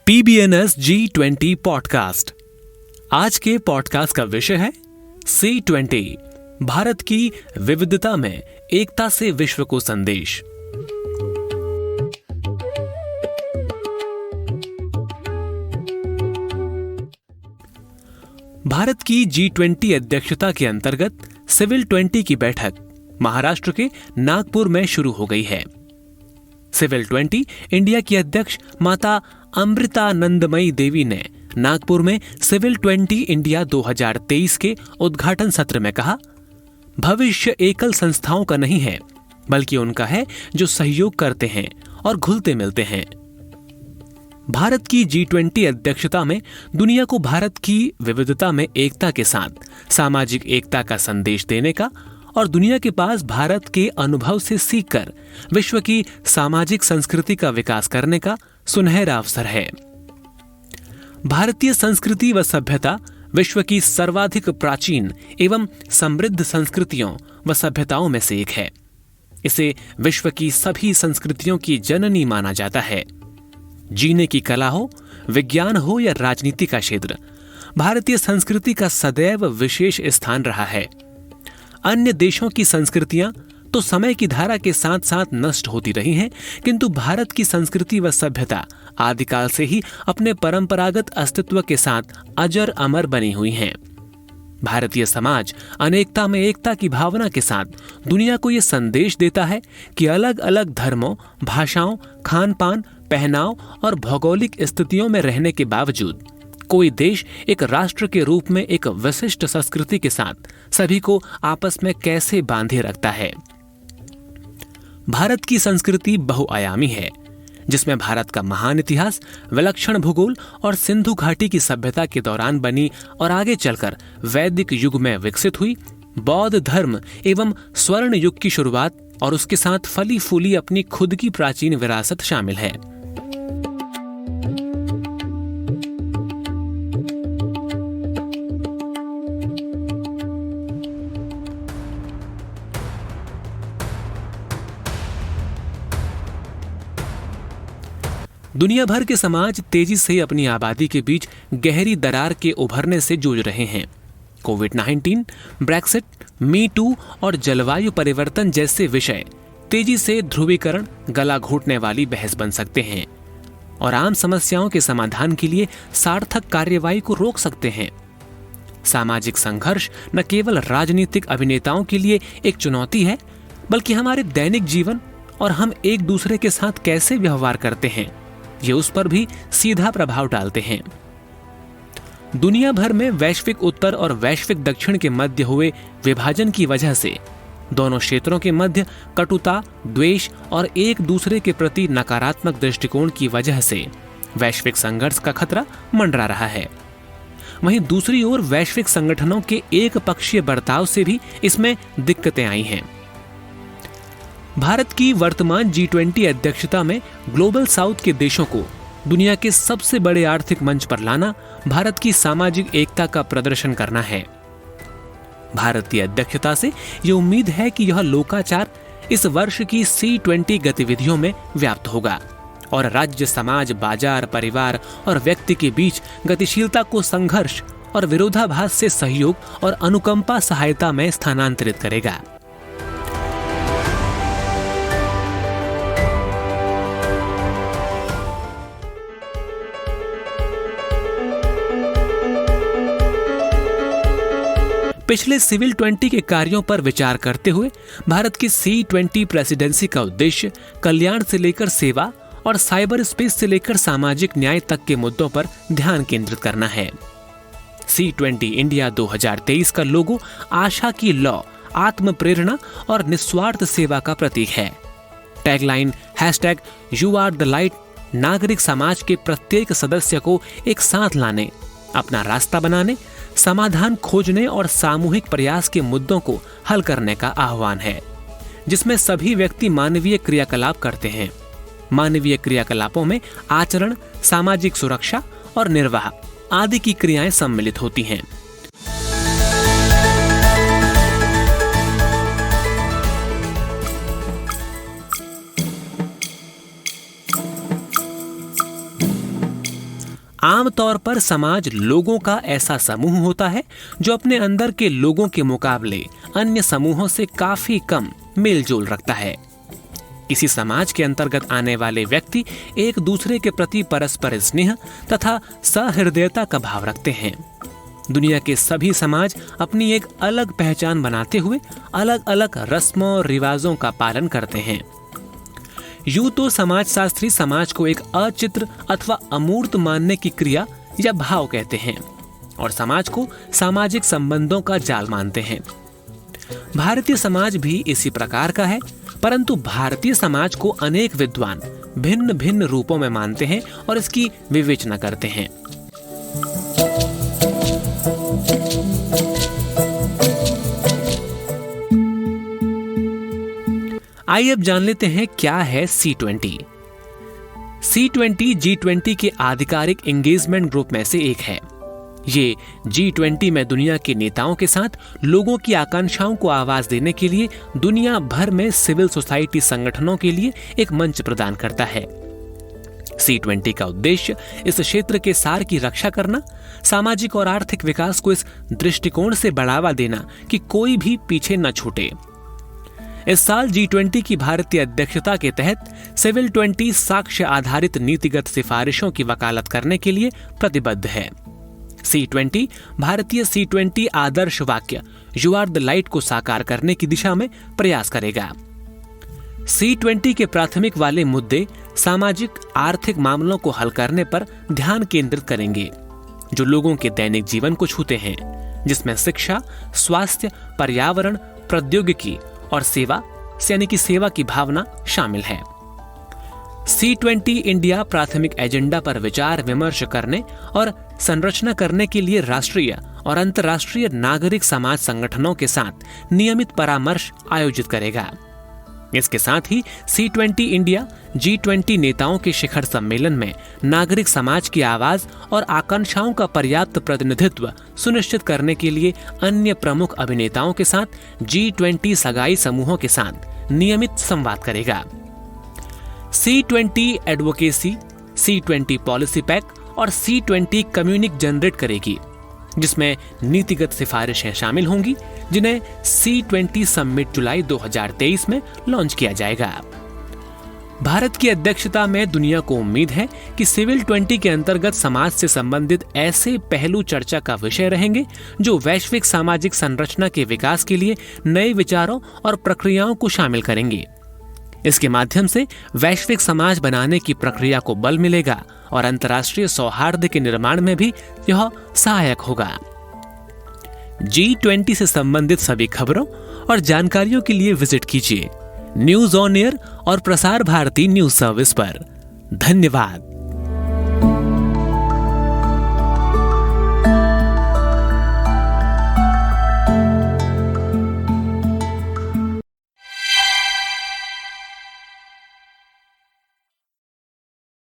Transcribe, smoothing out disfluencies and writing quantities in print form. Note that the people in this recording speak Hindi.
PBNS G20 podcast. आज के पॉडकास्ट का विषय है C20, भारत की विविधता में एकता से विश्व को संदेश। भारत की G20 अध्यक्षता के अंतर्गत सिविल 20 की बैठक महाराष्ट्र के नागपुर में शुरू हो गई है। सिविल 20 इंडिया की अध्यक्ष माता अमृतानंदमयी देवी ने नागपुर में सिविल 20 इंडिया 2023 के उद्घाटन सत्र में कहा, भविष्य एकल संस्थाओं का नहीं है, बल्कि उनका है जो सहयोग करते हैं और घुलते मिलते हैं। भारत की G20 अध्यक्षता में दुनिया को भारत की विविधता में एकता के साथ सामाजिक एकता का संदेश देने का और दुनिया के पास भारत के अनुभव से सीखकर विश्व की सामाजिक संस्कृति का विकास करने का सुनहरा अवसर है। भारतीय संस्कृति व सभ्यता विश्व की सर्वाधिक प्राचीन एवं समृद्ध संस्कृतियों व सभ्यताओं में से एक है। इसे विश्व की सभी संस्कृतियों की जननी माना जाता है। जीने की कला हो, विज्ञान हो या राजनीति का क्षेत्र, भारतीय संस्कृति का सदैव विशेष स्थान रहा है। अन्य देशों की संस्कृतियां तो समय की धारा के साथ साथ नष्ट होती रही हैं, किंतु भारत की संस्कृति व सभ्यता आदिकाल से ही अपने परंपरागत अस्तित्व के साथ अजर अमर बनी हुई हैं। भारतीय समाज अनेकता में एकता की भावना के साथ दुनिया को यह संदेश देता है कि अलग अलग धर्मों, भाषाओं, खान पान, पहनाव और भौगोलिक स्थितियों में रहने के बावजूद कोई देश एक राष्ट्र के रूप में एक विशिष्ट संस्कृति के साथ सभी को आपस में कैसे बांधे रखता है। भारत की संस्कृति बहुआयामी है, जिसमें भारत का महान इतिहास, विलक्षण भूगोल और सिंधु घाटी की सभ्यता के दौरान बनी और आगे चलकर वैदिक युग में विकसित हुई बौद्ध धर्म एवं स्वर्ण युग की शुरुआत और उसके साथ फली फूली अपनी खुद की प्राचीन विरासत शामिल है। दुनिया भर के समाज तेजी से अपनी आबादी के बीच गहरी दरार के उभरने से जूझ रहे हैं। कोविड-19, ब्रेक्सिट, मी टू और जलवायु परिवर्तन जैसे विषय तेजी से ध्रुवीकरण, गला घोटने वाली बहस बन सकते हैं और आम समस्याओं के समाधान के लिए सार्थक कार्यवाही को रोक सकते हैं। सामाजिक संघर्ष न केवल राजनीतिक अभिनेताओं के लिए एक चुनौती है, बल्कि हमारे दैनिक जीवन और हम एक दूसरे के साथ कैसे व्यवहार करते हैं, ये उस पर भी सीधा प्रभाव डालते हैं। दुनिया भर में वैश्विक उत्तर और वैश्विक दक्षिण के मध्य हुए विभाजन की वजह से दोनों क्षेत्रों के मध्य कटुता, द्वेष और एक दूसरे के प्रति नकारात्मक दृष्टिकोण की वजह से वैश्विक संघर्ष का खतरा मंडरा रहा है। वहीं दूसरी ओर वैश्विक संगठनों के एक पक्षीय बर्ताव से भी इसमें दिक्कतें आई हैं। भारत की वर्तमान G20 अध्यक्षता में ग्लोबल साउथ के देशों को दुनिया के सबसे बड़े आर्थिक मंच पर लाना भारत की सामाजिक एकता का प्रदर्शन करना है। भारत की अध्यक्षता से ये उम्मीद है कि यह लोकाचार इस वर्ष की C20 गतिविधियों में व्याप्त होगा और राज्य, समाज, बाजार, परिवार और व्यक्ति के बीच गतिशीलता को संघर्ष और विरोधाभास से सहयोग और अनुकंपा सहायता में स्थानांतरित करेगा। पिछले सिविल 20 के कार्यों पर विचार करते हुए भारत की C20 प्रेसिडेंसी का उद्देश्य कल्याण से लेकर सेवा और साइबर स्पेस से लेकर सामाजिक न्याय तक के मुद्दों पर ध्यान केंद्रित करना है। C20 इंडिया 2023 का लोगो आशा की लौ, आत्म प्रेरणा और निस्वार्थ सेवा का प्रतीक है। Tagline #You are the light नागरिक समाज के प्रत्येक सदस्य को एक साथ लाने, अपना रास्ता बनाने, समाधान खोजने और सामूहिक प्रयास के मुद्दों को हल करने का आह्वान है, जिसमें सभी व्यक्ति मानवीय क्रियाकलाप करते हैं। मानवीय क्रियाकलापों में आचरण, सामाजिक सुरक्षा और निर्वाह आदि की क्रियाएं सम्मिलित होती हैं। आमतौर पर समाज लोगों का ऐसा समूह होता है जो अपने अंदर के लोगों के मुकाबले अन्य समूहों से काफी कम मेलजोल रखता है। किसी समाज के अंतर्गत आने वाले व्यक्ति एक दूसरे के प्रति परस्पर स्नेह तथा सहृदयता का भाव रखते हैं। दुनिया के सभी समाज अपनी एक अलग पहचान बनाते हुए अलग अलग रस्मों और रिवाजों का पालन करते हैं। यूं तो समाजशास्त्री समाज को एक अचित्र अथवा अमूर्त मानने की क्रिया या भाव कहते हैं और समाज को सामाजिक संबंधों का जाल मानते हैं। भारतीय समाज भी इसी प्रकार का है, परंतु भारतीय समाज को अनेक विद्वान भिन्न भिन्न रूपों में मानते हैं और इसकी विवेचना करते हैं। आइए अब जान लेते हैं क्या है C20। C20 G20 के आधिकारिक एंगेजमेंट ग्रुप में से एक है। ये G20 में दुनिया के नेताओं के साथ लोगों की आकांक्षाओं को आवाज देने के लिए दुनिया भर में सिविल सोसाइटी संगठनों के लिए एक मंच प्रदान करता है। C20 का उद्देश्य इस क्षेत्र के सार की रक्षा करना, सामाजिक और आर्थिक विकास को इस दृष्टिकोण से बढ़ावा देना कि कोई भी पीछे न छूटे। इस साल G20 की भारतीय अध्यक्षता के तहत सिविल 20 साक्ष्य आधारित नीतिगत सिफारिशों की वकालत करने के लिए प्रतिबद्ध है। C20 भारतीय C20 आदर्श वाक्य यू आर द लाइट को साकार करने की दिशा में प्रयास करेगा। C20 के प्राथमिक वाले मुद्दे सामाजिक आर्थिक मामलों को हल करने पर ध्यान केंद्रित करेंगे जो लोगों के दैनिक जीवन को छूते हैं, जिसमें शिक्षा, स्वास्थ्य, पर्यावरण, प्रौद्योगिकी और सेवा यानी कि सेवा की भावना शामिल है। C20 इंडिया प्राथमिक एजेंडा पर विचार विमर्श करने और संरचना करने के लिए राष्ट्रीय और अंतर्राष्ट्रीय नागरिक समाज संगठनों के साथ नियमित परामर्श आयोजित करेगा। इसके साथ ही C20 इंडिया G20 नेताओं के शिखर सम्मेलन में नागरिक समाज की आवाज और आकांक्षाओं का पर्याप्त प्रतिनिधित्व सुनिश्चित करने के लिए अन्य प्रमुख अभिनेताओं के साथ G20 सगाई समूहों के साथ नियमित संवाद करेगा। C20 advocacy, C20 policy pack और C20 कम्युनिक जनरेट करेगी, जिसमें नीतिगत सिफारिशें शामिल होंगी जिन्हें C20 समिट जुलाई 2023 में लॉन्च किया जाएगा। भारत की अध्यक्षता में दुनिया को उम्मीद है कि सिविल 20 के अंतर्गत समाज से संबंधित ऐसे पहलू चर्चा का विषय रहेंगे जो वैश्विक सामाजिक संरचना के विकास के लिए नए विचारों और प्रक्रियाओं को शामिल करेंगे। इसके माध्यम से वैश्विक समाज बनाने की प्रक्रिया को बल मिलेगा और अंतर्राष्ट्रीय सौहार्द के निर्माण में भी यह सहायक होगा। G20 से संबंधित सभी खबरों और जानकारियों के लिए विजिट कीजिए न्यूज़ ऑन एयर और प्रसार भारती न्यूज सर्विस पर। धन्यवाद।